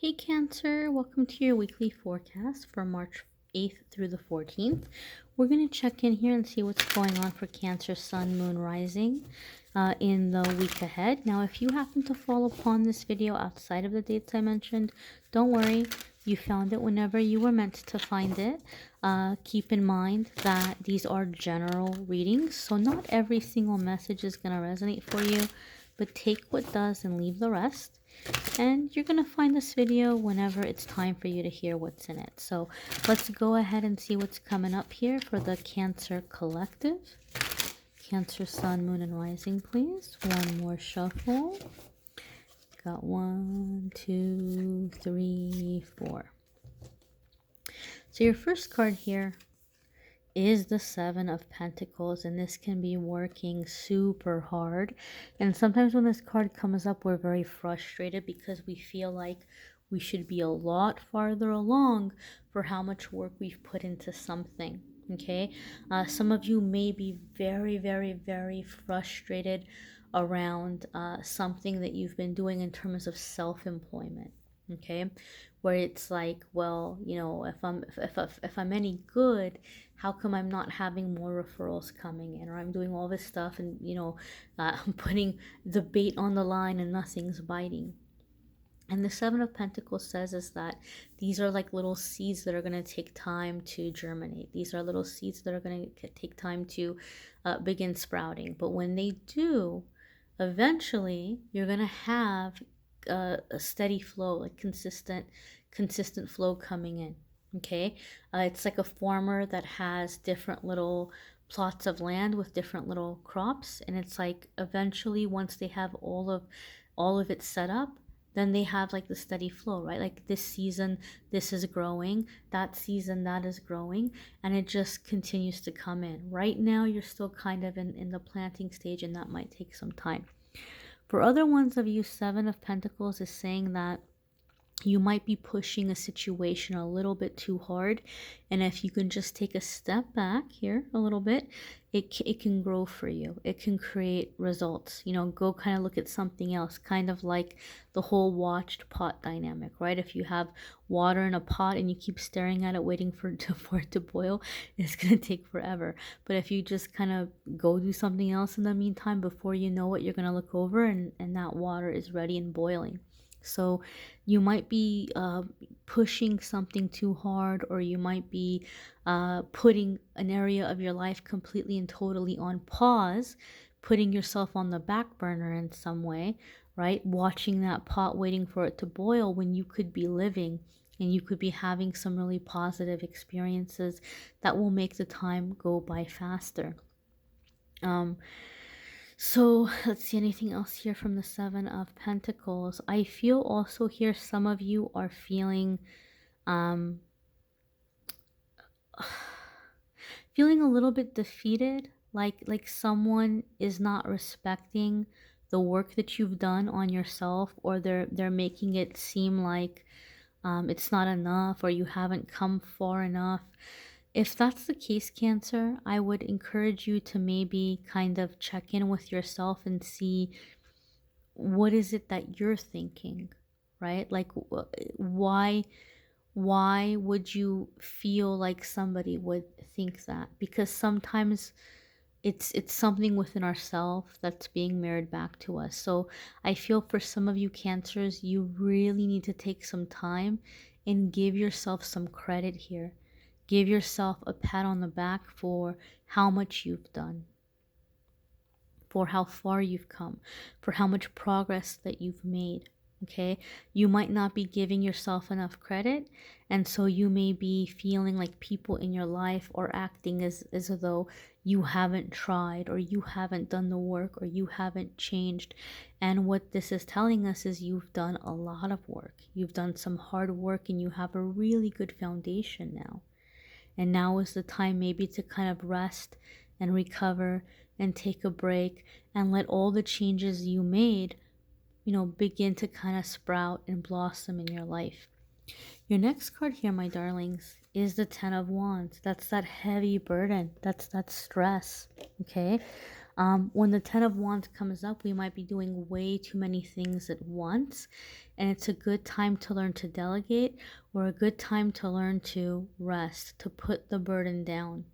Hey Cancer, welcome to your weekly forecast for March 8th through the 14th. We're going to check in here and see what's going on for Cancer, Sun, Moon, Rising in the week ahead. Now, if you happen to fall upon this video outside of the dates I mentioned, don't worry. You found it whenever you were meant to find it. Keep in mind that these are general readings, so not every single message is going to resonate for you, but take what does and leave the rest. And you're going to find this video whenever it's time for you to hear what's in it. So let's go ahead and see what's coming up here for the Cancer Collective. Cancer, Sun, Moon, and Rising, please. One more shuffle. Got 1, 2, 3, 4. So your first card here is the Seven of Pentacles, and this can be working super hard. And sometimes when this card comes up, we're very frustrated because we feel like we should be a lot farther along for how much work we've put into something. Okay, some of you may be very, very, very frustrated around something that you've been doing in terms of self-employment. Okay, where it's like, well, you know, if I'm any good, how come I'm not having more referrals coming in, or I'm doing all this stuff and, you know, I'm putting the bait on the line and nothing's biting. And the Seven of Pentacles says is that these are like little seeds that are going to take time to germinate. These are little seeds that are going to take time to begin sprouting. But when they do, eventually you're going to have a steady flow, like consistent flow coming in. Okay, it's like a farmer that has different little plots of land with different little crops, and it's like eventually once they have all of it set up, then they have like the steady flow, right? Like this season this is growing, that season that is growing, and it just continues to come in. Right now you're still kind of in the planting stage, and that might take some time. For other ones of you, Seven of Pentacles is saying that you might be pushing a situation a little bit too hard, and if you can just take a step back here a little bit, it can grow for you. It can create results. You know, go kind of look at something else, kind of like the whole watched pot dynamic, right? If you have water in a pot and you keep staring at it waiting for it to boil, it's gonna take forever. But if you just kind of go do something else in the meantime, before you know it, you're gonna look over and that water is ready and boiling. So you might be pushing something too hard, or you might be putting an area of your life completely and totally on pause, putting yourself on the back burner in some way, right? Watching that pot, waiting for it to boil, when you could be living and you could be having some really positive experiences that will make the time go by faster. So let's see, anything else here from the Seven of Pentacles. I feel also here some of you are feeling feeling a little bit defeated, like someone is not respecting the work that you've done on yourself, or they're making it seem like it's not enough, or you haven't come far enough. If that's the case, Cancer, I would encourage you to maybe kind of check in with yourself and see what is it that you're thinking, right? Like why would you feel like somebody would think that? Because sometimes it's something within ourselves that's being mirrored back to us. So I feel for some of you Cancers, you really need to take some time and give yourself some credit here. Give yourself a pat on the back for how much you've done, for how far you've come, for how much progress that you've made. Okay, you might not be giving yourself enough credit, and so you may be feeling like people in your life are acting as though you haven't tried, or you haven't done the work, or you haven't changed. And what this is telling us is you've done a lot of work. You've done some hard work, and you have a really good foundation now. And now is the time maybe to kind of rest and recover and take a break and let all the changes you made, you know, begin to kind of sprout and blossom in your life. Your next card here, my darlings, is the Ten of Wands. That's that heavy burden. That's that stress, okay? When the Ten of Wands comes up, we might be doing way too many things at once, and it's a good time to learn to delegate, or a good time to learn to rest, to put the burden down.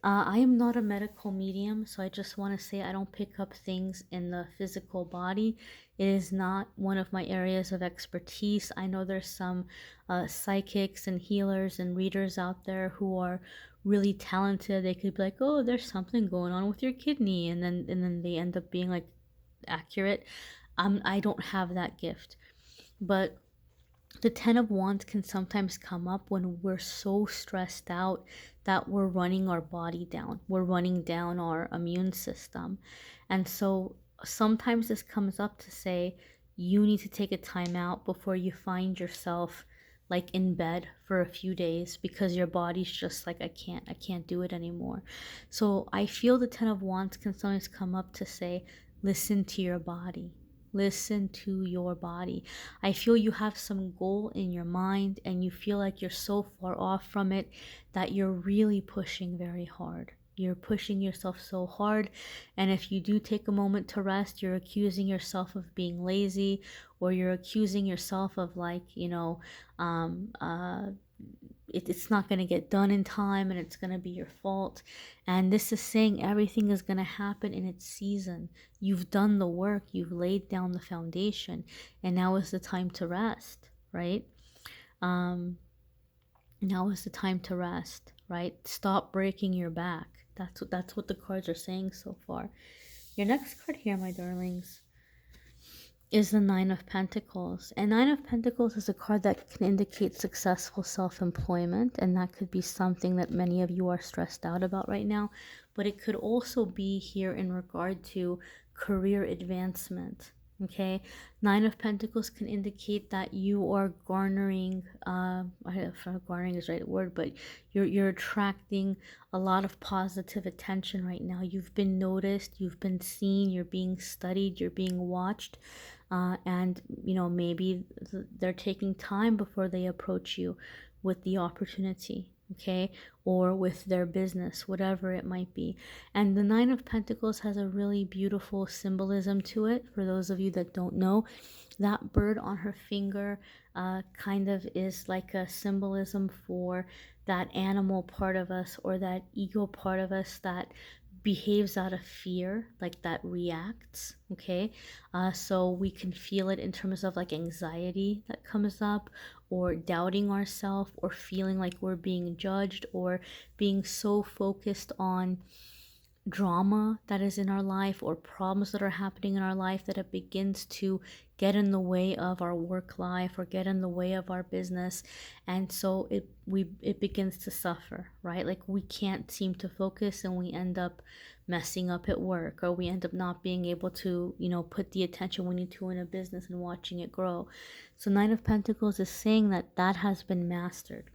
I am not a medical medium, so I just want to say I don't pick up things in the physical body. It is not one of my areas of expertise. I know there's some psychics and healers and readers out there who are really talented. They could be like, oh, there's something going on with your kidney, and then they end up being like accurate. I don't have that gift. But the Ten of Wands can sometimes come up when we're so stressed out that we're running our body down. We're running down our immune system. And so sometimes this comes up to say, you need to take a time out before you find yourself like in bed for a few days, because your body's just like, I can't do it anymore. So I feel the Ten of Wands can sometimes come up to say, listen to your body. Listen to your body. I feel you have some goal in your mind and you feel like you're so far off from it that you're really pushing very hard. You're pushing yourself so hard, and if you do take a moment to rest, you're accusing yourself of being lazy, or you're accusing yourself of like, it's not going to get done in time and it's going to be your fault. And this is saying everything is going to happen in its season. You've done the work, you've laid down the foundation, and now is the time to rest, right? Now is the time to rest, right? Stop breaking your back. That's what the cards are saying so far. Your next card here, my darlings, is the Nine of Pentacles. And Nine of Pentacles is a card that can indicate successful self-employment, and that could be something that many of you are stressed out about right now, but it could also be here in regard to career advancement. Okay, Nine of Pentacles can indicate that you are garnering, I don't know if garnering is the right word, but you're attracting a lot of positive attention right now. You've been noticed, you've been seen, you're being studied, you're being watched, and maybe they're taking time before they approach you with the opportunity. Okay, or with their business, whatever it might be. And the Nine of Pentacles has a really beautiful symbolism to it. For those of you that don't know, that bird on her finger kind of is like a symbolism for that animal part of us, or that ego part of us that behaves out of fear, like that reacts. Okay, so we can feel it in terms of like anxiety that comes up, or doubting ourselves, or feeling like we're being judged, or being so focused on drama that is in our life, or problems that are happening in our life, that it begins to get in the way of our work life, or get in the way of our business. And so it begins to suffer, right? Like we can't seem to focus, and we end up messing up at work, or we end up not being able to put the attention we need to in a business and watching it grow. So Nine of Pentacles is saying that has been mastered,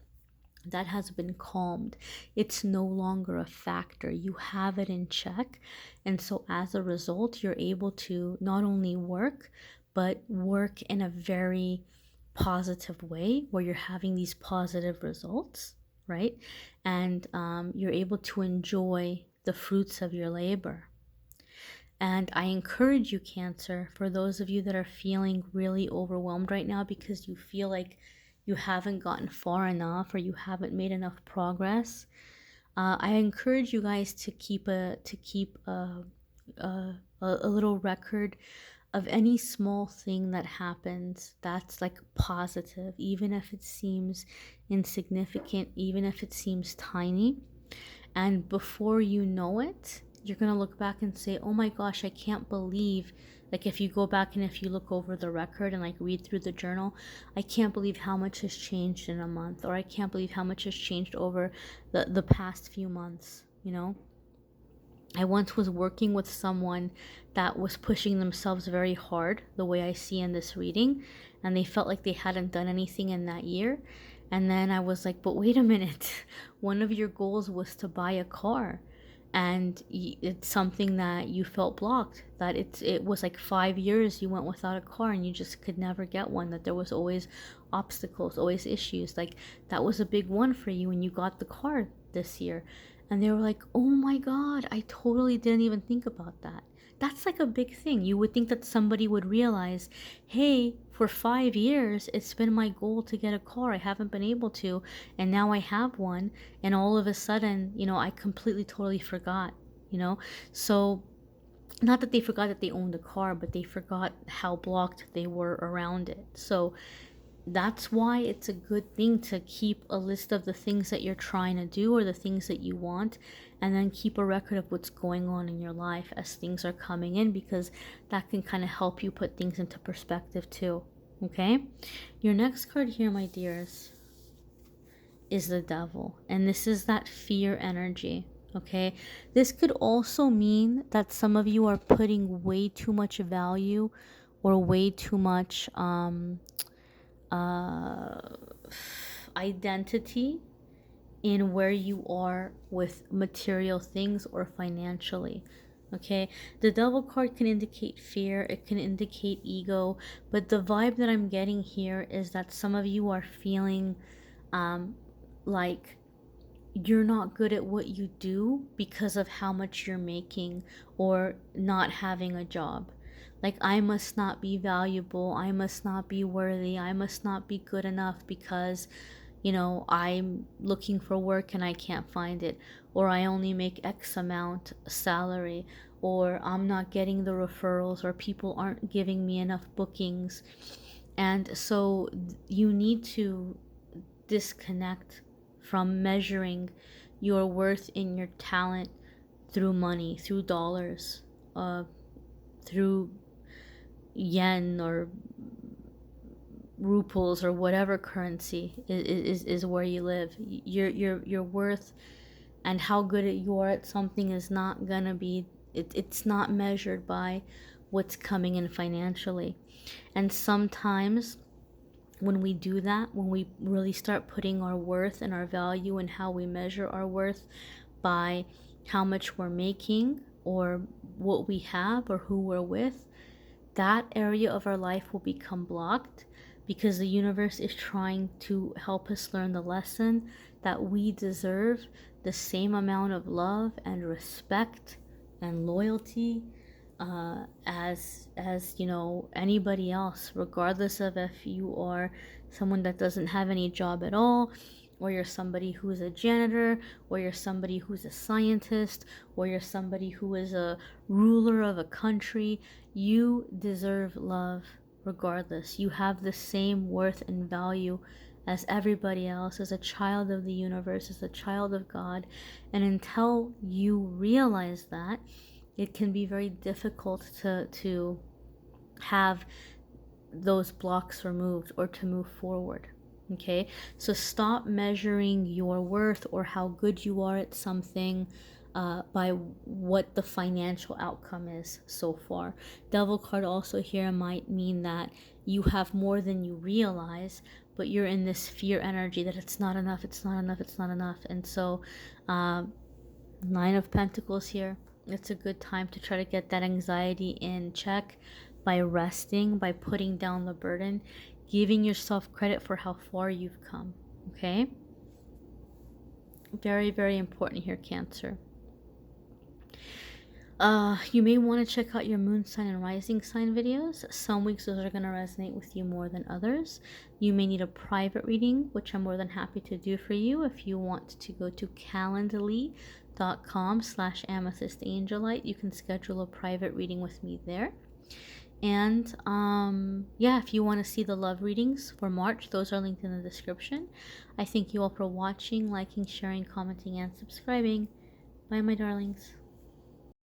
that has been calmed. It's no longer a factor. You have it in check. And so as a result, you're able to not only work, but work in a very positive way, where you're having these positive results, right? And you're able to enjoy the fruits of your labor. And I encourage you, Cancer, for those of you that are feeling really overwhelmed right now because you feel like you haven't gotten far enough, or you haven't made enough progress, I encourage you guys to keep a little record of any small thing that happens that's like positive, even if it seems insignificant, even if it seems tiny. And before you know it, you're going to look back and say, oh my gosh, I can't believe, like if you go back and if you look over the record and like read through the journal, I can't believe how much has changed in a month, or I can't believe how much has changed over the past few months. I once was working with someone that was pushing themselves very hard, the way I see in this reading, and they felt like they hadn't done anything in that year. And then I was like, but wait a minute, one of your goals was to buy a car, and it's something that you felt blocked, that it was like 5 years you went without a car and you just could never get one, that there was always obstacles, always issues. Like that was a big one for you, and you got the car this year. And they were like, oh my God, I totally didn't even think about that. That's like a big thing. You would think that somebody would realize, hey, for 5 years, it's been my goal to get a car. I haven't been able to. And now I have one. And all of a sudden, I completely, totally forgot, So not that they forgot that they owned a car, but they forgot how blocked they were around it. So that's why it's a good thing to keep a list of the things that you're trying to do or the things that you want, and then keep a record of what's going on in your life as things are coming in, because that can kind of help you put things into perspective too. Okay, your next card here, my dears, is the Devil, and this is that fear energy. Okay, this could also mean that some of you are putting way too much value or way too much identity in where you are with material things or financially. Okay, the Devil card can indicate fear, it can indicate ego, but the vibe that I'm getting here is that some of you are feeling like you're not good at what you do because of how much you're making or not having a job. Like, I must not be valuable, I must not be worthy, I must not be good enough because, I'm looking for work and I can't find it, or I only make X amount salary, or I'm not getting the referrals, or people aren't giving me enough bookings. And so you need to disconnect from measuring your worth in your talent through money, through dollars, through yen or ruples or whatever currency is where you live. Your worth and how good you are at something is not gonna be, it's not measured by what's coming in financially. And sometimes when we do that, when we really start putting our worth and our value and how we measure our worth by how much we're making or what we have or who we're with, that area of our life will become blocked, because the universe is trying to help us learn the lesson that we deserve the same amount of love and respect and loyalty as anybody else, regardless of if you are someone that doesn't have any job at all, or you're somebody who's a janitor, or you're somebody who's a scientist, or you're somebody who is a ruler of a country. You deserve love regardless. You have the same worth and value as everybody else, as a child of the universe, as a child of God. And until you realize that, it can be very difficult to have those blocks removed or to move forward. Okay, so stop measuring your worth or how good you are at something by what the financial outcome is so far. Devil card also here might mean that you have more than you realize, but you're in this fear energy that it's not enough, it's not enough, it's not enough. And so Nine of Pentacles here, it's a good time to try to get that anxiety in check by resting, by putting down the burden, giving yourself credit for how far you've come. Okay, very, very important here, Cancer. You may want to check out your moon sign and rising sign videos. Some weeks those are going to resonate with you more than others. You may need a private reading, which I'm more than happy to do for you. If you want to go to calendly.com/amethystangelite, you can schedule a private reading with me there. And yeah, if you want to see the love readings for March, those are linked in the description. I thank you all for watching, liking, sharing, commenting, and subscribing. Bye, my darlings.